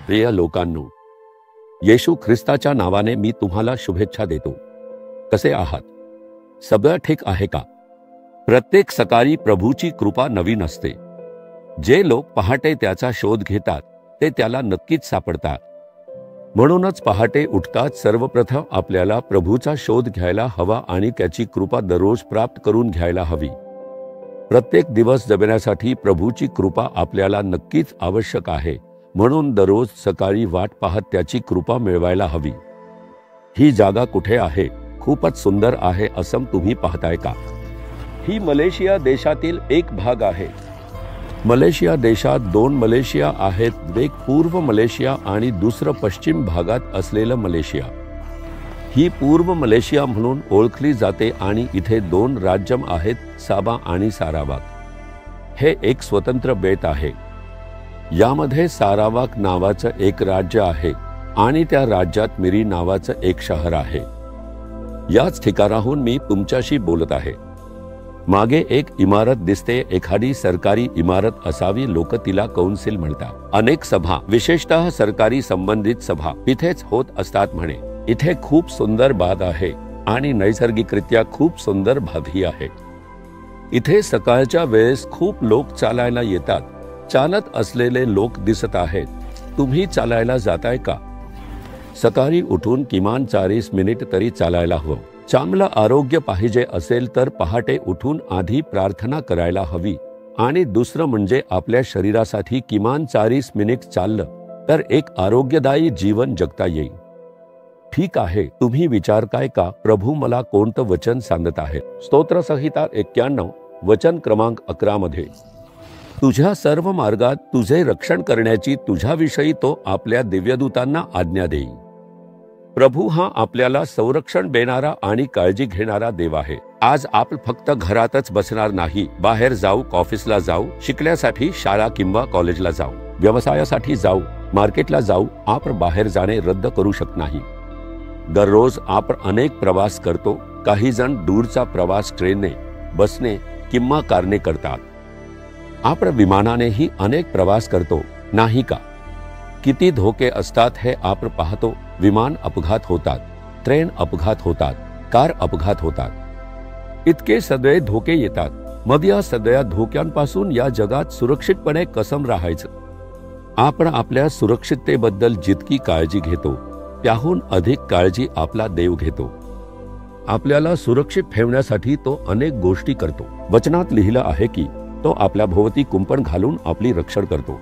प्रिय लोकांनो, येशू ख्रिस्ताच्या नावाने मी तुम्हाला शुभेच्छा देतो। कसे आहात? सगळं ठीक आहे का? प्रत्येक सकाळी प्रभूची कृपा नवीन असते। जे लोक पहाटे त्याचा शोध घेतात ते त्याला नक्कीच सापडतात। म्हणूनच पहाटे उठताच सर्वप्रथम आपल्याला प्रभूचा शोध घ्यायला हवा आणि त्याची कृपा दररोज प्राप्त करून घ्यायला हवी। प्रत्येक दिवस जगण्यासाठी प्रभूची कृपा आपल्याला नक्कीच आवश्यक आहे। म्हणून दररोज सकाळी वाट पाहत त्याची कृपा मिळवायला हवी। ही जागा कुठे आहे? खूपच सुंदर आहे असं तुम्ही पाहताय का? ही मलेशिया देशातील एक भाग आहे। मलेशिया देशात 2 मलेशिया आहेत, एक पूर्व मलेशिया आणि दुसरं पश्चिम भागात असलेलं मलेशिया। ही पूर्व मलेशिया म्हणून ओळखली जाते आणि इथे 2 राज्य आहेत, साबा आणि सारावाक। हे एक स्वतंत्र बेट आहे। यामध्ये सारावाक नावाचं एक राज्य आहे आणि त्या राज्यात मिरी नावाचं एक शहर आहे। याच ठिकाणाहून मी तुमच्याशी बोलत आहे। मागे एक इमारत दिसते, एखादी सरकारी इमारत असावी, लोक तिला कौन्सिल म्हणतात। अनेक सभा, विशेषतः सरकारी संबंधित सभा इथेच होत असतात म्हणे। इथे खूप सुंदर बाग आहे आणि नैसर्गिकरित्या खूप सुंदर बागही आहे। इथे सकाळच्या वेळेस खूप लोक चालायला येतात। चालत असलेले लोक दिसत आहेत। तुम्ही चालायला जाताय का? सकाळी उठून किमान 40 मिनिट तरी चालायला हवं। चांगलं आरोग्य पाहिजे असेल तर पहाटे उठून आधी प्रार्थना करायला हवी आणि दुसरं म्हणजे आपल्या शरीरासाठी किमान 40 मिनिट चाललं तर एक आरोग्यदायी जीवन जगता येईल। ठीक आहे, तुम्ही विचारताय का प्रभू मला कोणतं वचन सांगत आहे? स्तोत्रसंहिता 91 वचन क्रमांक 11 मध्ये, तुझ्या सर्व मार्गात तुझे रक्षण करण्याची तुझ्याविषयी तो आपल्या दिव्यदूतांना आज्ञा देईल। प्रभू हा आपल्याला संरक्षण देणारा आणि काळजी घेणारा देव आहे। आज आपण फक्त घरातच बसणार नाही, बाहेर जाऊ, ऑफिसला जाऊ, शिकण्यासाठी शाळा किंवा कॉलेजला जाऊ, व्यवसायासाठी जाऊ, मार्केटला जाऊ, आपण बाहेर जाणे रद्द करू शकत नाही। दररोज आपण अनेक प्रवास करतो। काही जण दूरचा प्रवास ट्रेनने, बसने किंवा कारने करतात। आपण विमानानेही अनेक प्रवास करतो, नाही का? किती धोके असतात हे आपण पाहतो। विमान अपघात होतात, ट्रेन अपघात होतात, कार अपघात होतात। इतके सगळे धोके येतात। मग या सगळ्या धोक्यांपासून या जगात सुरक्षितपणे कसं राहायचं? आपण आपल्या सुरक्षिततेबद्दल जितकी काळजी घेतो त्याहून अधिक काळजी आपला देव घेतो। आपल्याला सुरक्षित ठेवण्यासाठी तो अनेक गोष्टी करतो। वचनात लिहिलं आहे की तो आपल्या भोवती कुंपण घालून आपली रक्षण करतो।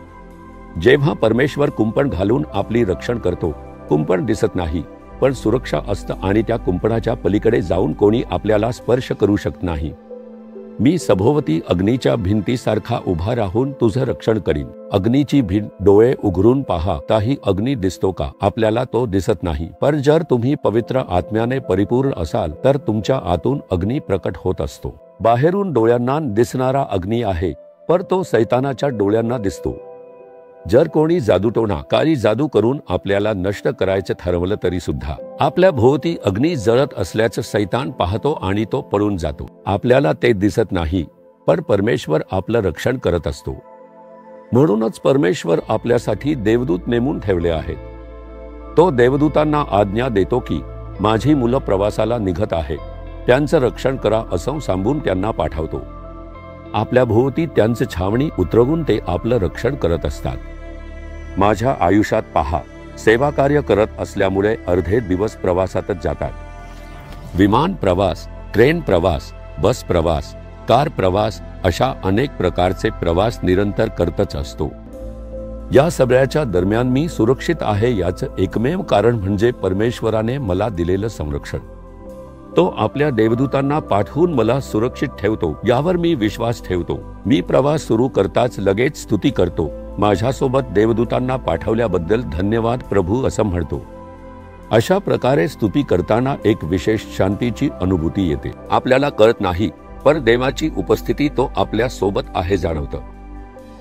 जेव्हा परमेश्वर कुंपण घालून आपली रक्षण करतो, कुंपण दिसत नाही पण सुरक्षा असतं आणि त्या कुंपणाच्या पलीकडे जाऊन कोणी आपल्याला स्पर्श करू शकत नाही। मी सभोवती अग्नीच्या भिंतीसारखा उभा राहून तुझं रक्षण करीन। अग्नीची भिंत, डोळे उघडून पहा, काही अग्नी दिसतो का? आपल्याला तो दिसत नाही, पण जर तुम्ही पवित्र आत्म्याने परिपूर्ण असाल तर तुमच्या आतून अग्नी प्रकट होत असतो। बाहेरून डोळ्यांना दिसणारा अग्नी आहे, पर तो सैतानाच्या डोळ्यांना दिसतो। जर कोणी जादूटोणा, काळी जादू करून आपल्याला नष्ट करायचं ठरवलं तरी सुद्धा आपल्या भोवती अग्नी जळत असल्याचं सैतान पाहतो आणि तो पळून जातो। आपल्याला ते दिसत नाही, पण परमेश्वर आपलं रक्षण करत असतो। म्हणूनच परमेश्वर आपल्यासाठी देवदूत नेमून ठेवले आहेत। तो देवदूतांना आज्ञा देतो की माझी मुलं प्रवासाला निघत आहे, त्यांचं रक्षण करा असं सांगून त्यांना पाठवतो। आपल्या भोवती त्यांचे छावणी उतरवून ते आपलं रक्षण करत असतात। माझ्या आयुष्यात पहा, सेवा कार्य करत असल्यामुळे अर्धे दिवस प्रवासातच जातात। विमान प्रवास, ट्रेन प्रवास, बस प्रवास, कार प्रवास, अशा अनेक प्रकारचे प्रवास निरंतर करतच असतो। या सगळ्याच्या दरम्यान मी सुरक्षित आहे याचं एकमेव कारण म्हणजे परमेश्वराने मला दिलेलं संरक्षण। तो आपल्या देवदूतांना पाठवून मला सुरक्षित ठेवतो, यावर मी विश्वास ठेवतो। मी प्रवास सुरू करताच लगेच स्तुती करतो, माझ्यासोबत देवदूतांना पाठवल्याबद्दल धन्यवाद प्रभू असं म्हणतो। अशा प्रकारे स्तुती करताना एक विशेष शांतीची अनुभूती येते। आपल्याला कळत नाही, पण देवाची उपस्थिती तो आपल्या सोबत आहे जाणवतं।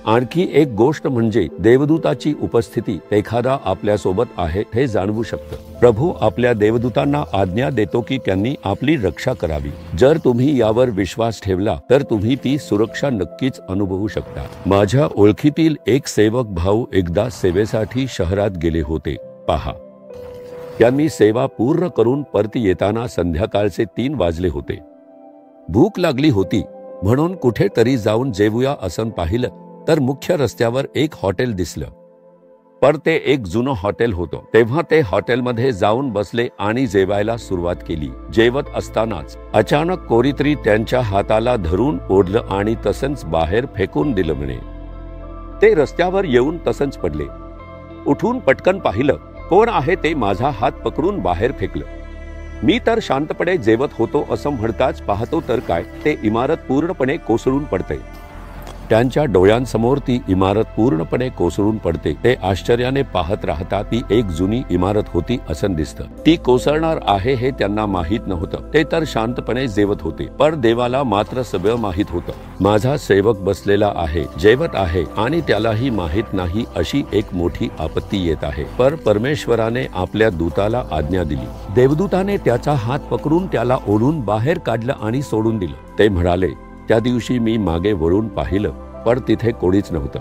आणखी एक गोष्ट म्हणजे देवदूताची उपस्थिती एखादा आपल्यासोबत आहे हे जाणवू शकतं। प्रभू आपल्या देवदूतांना आज्ञा देतो की त्यांनी आपली रक्षा करावी। जर तुम्ही यावर विश्वास ठेवला तर तुम्ही ती सुरक्षा नक्कीच अनुभवू शकता। माझ्या ओळखीतील एक सेवक भाऊ एकदा सेवेसाठी शहरात गेले होते। पहा, त्यांनी सेवा पूर्ण करून परत येताना संध्याकाळचे 3 वाजले होते। भूक लागली होती म्हणून कुठेतरी जाऊन जेवूया असं पाहिलं तर मुख्य रस्त्यावर एक हॉटेल दिसलं। पण ते एक जुनं हॉटेल होतं। तेव्हा ते हॉटेलमध्ये जाऊन बसले आणि जेवायला सुरुवात केली। जेवत असतानाच अचानक कोणीतरी त्यांच्या हाताला धरून ओढलं आणि तसंच बाहेर फेकून दिलं म्हणे। ते रस्त्यावर येऊन तसंच पडले। उठून पटकन पाहिलं कोण आहे ते माझा हात पकडून बाहेर फेकलं। मी तर शांतपणे जेवत होतो असं म्हणताच पाहतो तर काय, ते इमारत पूर्णपणे कोसळून पडते। त्यांच्या डोळ्यांसमोर ती इमारत पूर्णपणे कोसळून पडते। ते आश्चर्याने पाहत राहतात। ती एक जुनी इमारत होती असं दिसतं। ती कोसळणार आहे हे त्यांना माहीत नव्हतं। ते तर शांतपणे जेवत होते, पण देवाला मात्र सगळं माहीत होतं। माझा सेवक बसलेला आहे, जेवत आहे आणि त्यालाही माहीत नाही अशी एक मोठी आपत्ती येत आहे। पर परमेश्वराने आपल्या दूताला आज्ञा दिली। देवदूताने त्याचा हात पकडून त्याला ओढून बाहेर काढलं आणि सोडून दिलं। ते म्हणाले, त्या दिवशी मी मागे वळून पाहिलं पण तिथे कोणीच नव्हतं,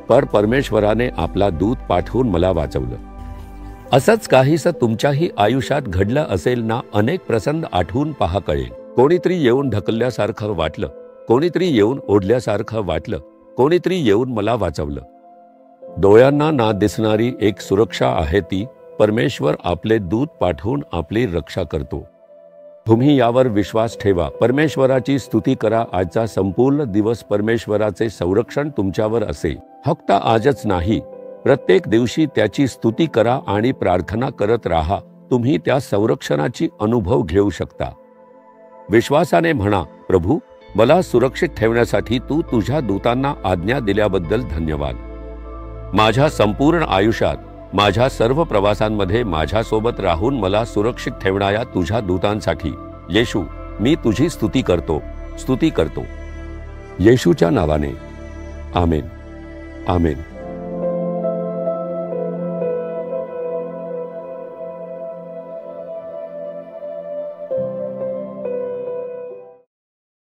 पर परमेश्वराने आपला दूत पाठवून मला वाचवलं। असंच काहीसं तुमच्याही आयुष्यात घडलं असेल ना। अनेक प्रसंग आठवून पहा, कळेल। कोणीतरी येऊन ढकलल्यासारखं वाटलं, कोणीतरी येऊन ओढल्यासारखं वाटलं, कोणीतरी येऊन मला वाचवलं। डोळ्यांना ना दिसणारी एक सुरक्षा आहे ती परमेश्वर आपले दूत पाठवून आपली रक्षा करतो। तुम्ही यावर विश्वास ठेवा, परमेश्वराची स्तुती करा। आजचा संपूर्ण दिवस परमेश्वराचे संरक्षण तुमच्यावर असेल। फक्त आजच नाही, प्रत्येक दिवशी त्याची स्तुती करा आणि प्रार्थना करत राहा। तुम्ही त्या संरक्षणाची अनुभव घेऊ शकता। विश्वासाने म्हणा, प्रभू, मला सुरक्षित ठेवण्यासाठी तू तुझ्या दूतांना आज्ञा दिल्याबद्दल धन्यवाद। माझ्या संपूर्ण आयुष्यात माझ्या सर्व प्रवासांमध्ये माझ्यासोबत राहून मला सुरक्षित ठेवणाऱ्या तुझ्या दूतांसाठी येशू, मी तुझी स्तुती करतो। येशूच्या नावाने आमेन, आमेन।